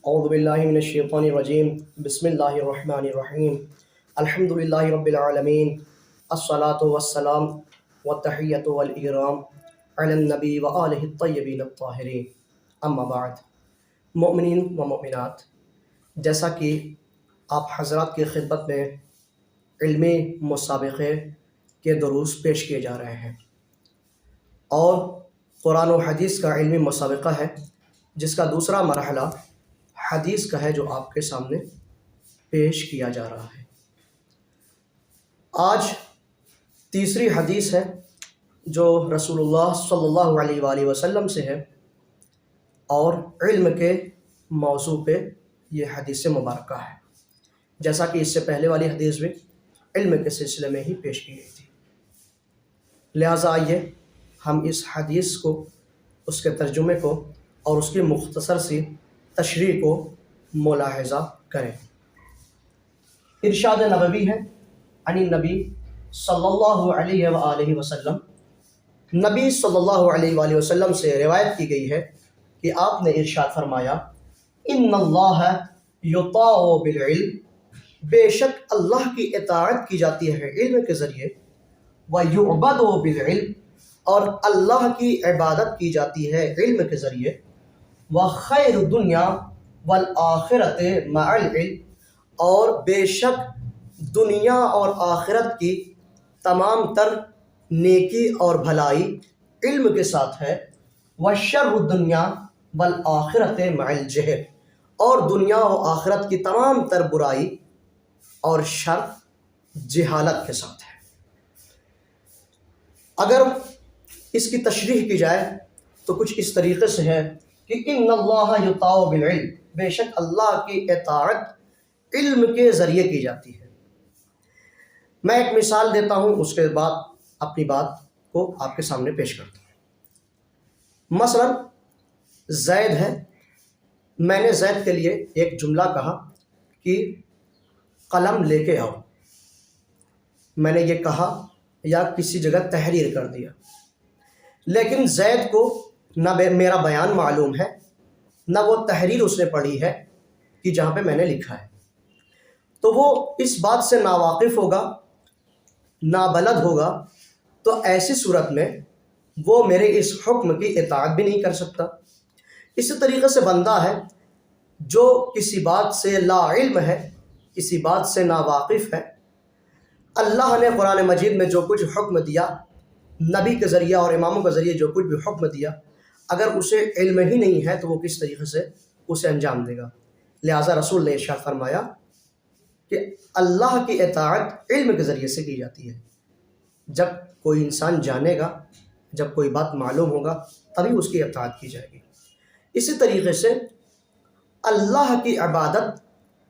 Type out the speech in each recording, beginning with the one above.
اعوذ باللہ من الشیطان الرجیم بسم اللہ الرحمن الرحیم الحمد للہ رب العالمین الصلاة والسلام والتحیۃ والاکرام علی النبی وآلہ الطیبین الطاہرین اما بعد۔ مؤمنین و مؤمنات، جیسا کہ آپ حضرات کی خدمت میں علمی مسابقے کے دروس پیش کیے جا رہے ہیں اور قرآن و حدیث کا علمی مسابقہ ہے جس کا دوسرا مرحلہ حدیث کا ہے جو آپ کے سامنے پیش کیا جا رہا ہے۔ آج تیسری حدیث ہے جو رسول اللہ صلی اللہ علیہ وآلہ وسلم سے ہے اور علم کے موضوع پہ یہ حدیث مبارکہ ہے، جیسا کہ اس سے پہلے والی حدیث بھی علم کے سلسلے میں ہی پیش کی گئی تھی۔ لہٰذا آئیے ہم اس حدیث کو، اس کے ترجمے کو اور اس کی مختصر سی تشریح کو ملاحظہ کریں۔ ارشاد نبوی ہے عن النبی صلی اللہ علیہ وآلہ وسلم، نبی صلی اللہ علیہ وآلہ وسلم سے روایت کی گئی ہے کہ آپ نے ارشاد فرمایا، ان اللہ یطاع بالعلم، بے شک اللہ کی اطاعت کی جاتی ہے علم کے ذریعے، ویعبد بالعلم، اور اللہ کی عبادت کی جاتی ہے علم کے ذریعے، وخیر الدنیا والآخرت مع العلم، اور بے شک دنیا اور آخرت کی تمام تر نیکی اور بھلائی علم کے ساتھ ہے، وشر الدنیا والآخرت مع الجہل، اور دنیا و آخرت کی تمام تر برائی اور شر جہالت کے ساتھ ہے۔ اگر اس کی تشریح کی جائے تو کچھ اس طریقے سے ہے کہ ان اللہ یطاع بالعلم، بے شک اللہ کی اطاعت علم کے ذریعے کی جاتی ہے۔ میں ایک مثال دیتا ہوں، اس کے بعد اپنی بات کو آپ کے سامنے پیش کرتا ہوں۔ مثلا زید ہے، میں نے زید کے لیے ایک جملہ کہا کہ قلم لے کے آؤ، میں نے یہ کہا یا کسی جگہ تحریر کر دیا، لیکن زید کو نہ میرا بیان معلوم ہے نہ وہ تحریر اس نے پڑھی ہے کہ جہاں پہ میں نے لکھا ہے، تو وہ اس بات سے ناواقف ہوگا، نابلد ہوگا، تو ایسی صورت میں وہ میرے اس حکم کی اطاعت بھی نہیں کر سکتا۔ اسی طریقے سے بندہ ہے جو کسی بات سے لا علم ہے، کسی بات سے ناواقف ہے، اللہ نے قرآن مجید میں جو کچھ حکم دیا، نبی کے ذریعہ اور اماموں کے ذریعے جو کچھ بھی حکم دیا، اگر اسے علم ہی نہیں ہے تو وہ کس طریقے سے اسے انجام دے گا۔ لہٰذا رسول نے ارشاد فرمایا کہ اللہ کی اطاعت علم کے ذریعے سے کی جاتی ہے۔ جب کوئی انسان جانے گا، جب کوئی بات معلوم ہوگا، تبھی اس کی اطاعت کی جائے گی۔ اسی طریقے سے اللہ کی عبادت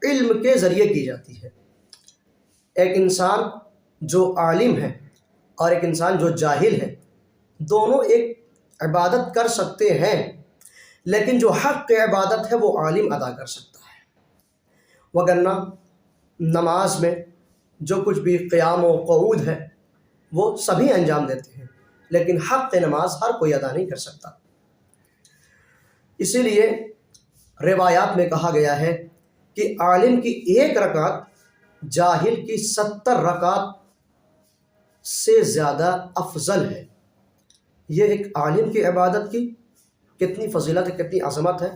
علم کے ذریعے کی جاتی ہے۔ ایک انسان جو عالم ہے اور ایک انسان جو جاہل ہے، دونوں ایک عبادت کر سکتے ہیں، لیکن جو حق کی عبادت ہے وہ عالم ادا کر سکتا ہے۔ وگرنہ نماز میں جو کچھ بھی قیام و قعود ہے وہ سبھی انجام دیتے ہیں، لیکن حق نماز ہر کوئی ادا نہیں کر سکتا۔ اسی لیے روایات میں کہا گیا ہے کہ عالم کی ایک رکعت جاہل کی 70 رکعت سے زیادہ افضل ہے۔ یہ ایک عالم کی عبادت کی کتنی فضیلت ہے، کتنی عظمت ہے،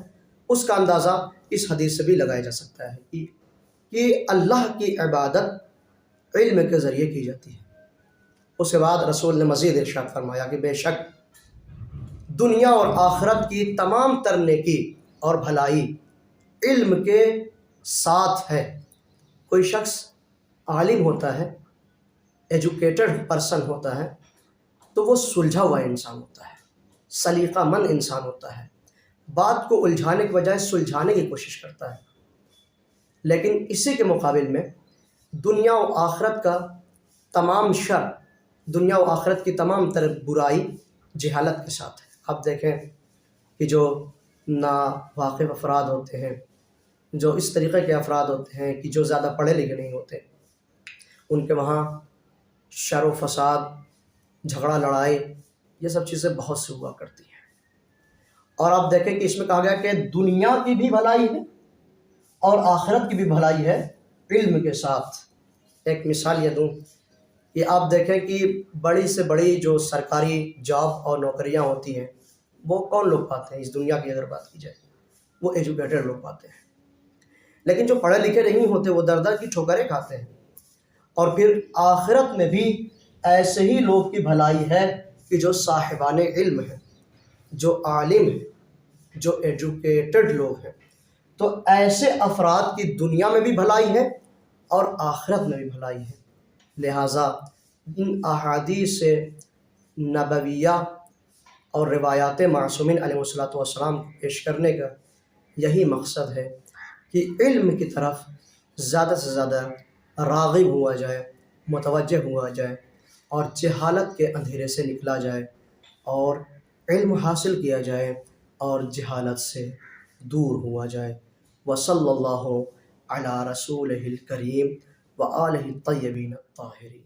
اس کا اندازہ اس حدیث سے بھی لگایا جا سکتا ہے کہ اللہ کی عبادت علم کے ذریعے کی جاتی ہے۔ اس کے بعد رسول نے مزید ارشاد فرمایا کہ بے شک دنیا اور آخرت کی تمام تر نیکی اور بھلائی علم کے ساتھ ہے۔ کوئی شخص عالم ہوتا ہے، ایجوکیٹڈ پرسن ہوتا ہے، تو وہ سلجھا ہوا انسان ہوتا ہے، سلیقہ مند انسان ہوتا ہے، بات کو الجھانے کے بجائے سلجھانے کی کوشش کرتا ہے۔ لیکن اسی کے مقابل میں دنیا و آخرت کا تمام شر، دنیا و آخرت کی تمام تر برائی جہالت کے ساتھ ہے۔ آپ دیکھیں کہ جو ناواقف افراد ہوتے ہیں، جو اس طریقے کے افراد ہوتے ہیں کہ جو زیادہ پڑھے لکھے نہیں ہوتے، ان کے وہاں شر و فساد، جھگڑا لڑائی، یہ سب چیزیں بہت سی ہوا کرتی ہیں۔ اور آپ دیکھیں کہ اس میں کہا گیا کہ دنیا کی بھی بھلائی ہے اور آخرت کی بھی بھلائی ہے علم کے ساتھ۔ ایک مثال یہ دوں کہ آپ دیکھیں کہ بڑی سے بڑی جو سرکاری جاب اور نوکریاں ہوتی ہیں وہ کون لوگ پاتے ہیں اس دنیا کی اگر بات کی جائے؟ وہ ایجوکیٹڈ لوگ پاتے ہیں، لیکن جو پڑھے لکھے نہیں ہوتے وہ در در کی ٹھوکریں کھاتے ہیں۔ اور پھر آخرت میں بھی ایسے ہی لوگ کی بھلائی ہے کہ جو صاحبان علم ہیں، جو عالم ہیں، جو ایجوکیٹڈ لوگ ہیں۔ تو ایسے افراد کی دنیا میں بھی بھلائی ہے اور آخرت میں بھی بھلائی ہے۔ لہٰذا ان احادیث نبویہ اور روایات معصومین علیہ والسلام کو پیش کرنے کا یہی مقصد ہے کہ علم کی طرف زیادہ سے زیادہ راغب ہوا جائے، متوجہ ہوا جائے، اور جہالت کے اندھیرے سے نکلا جائے اور علم حاصل کیا جائے اور جہالت سے دور ہوا جائے۔ وصلی اللہ علی رسولہ الکریم وآلہ الطیبین الطاہرین۔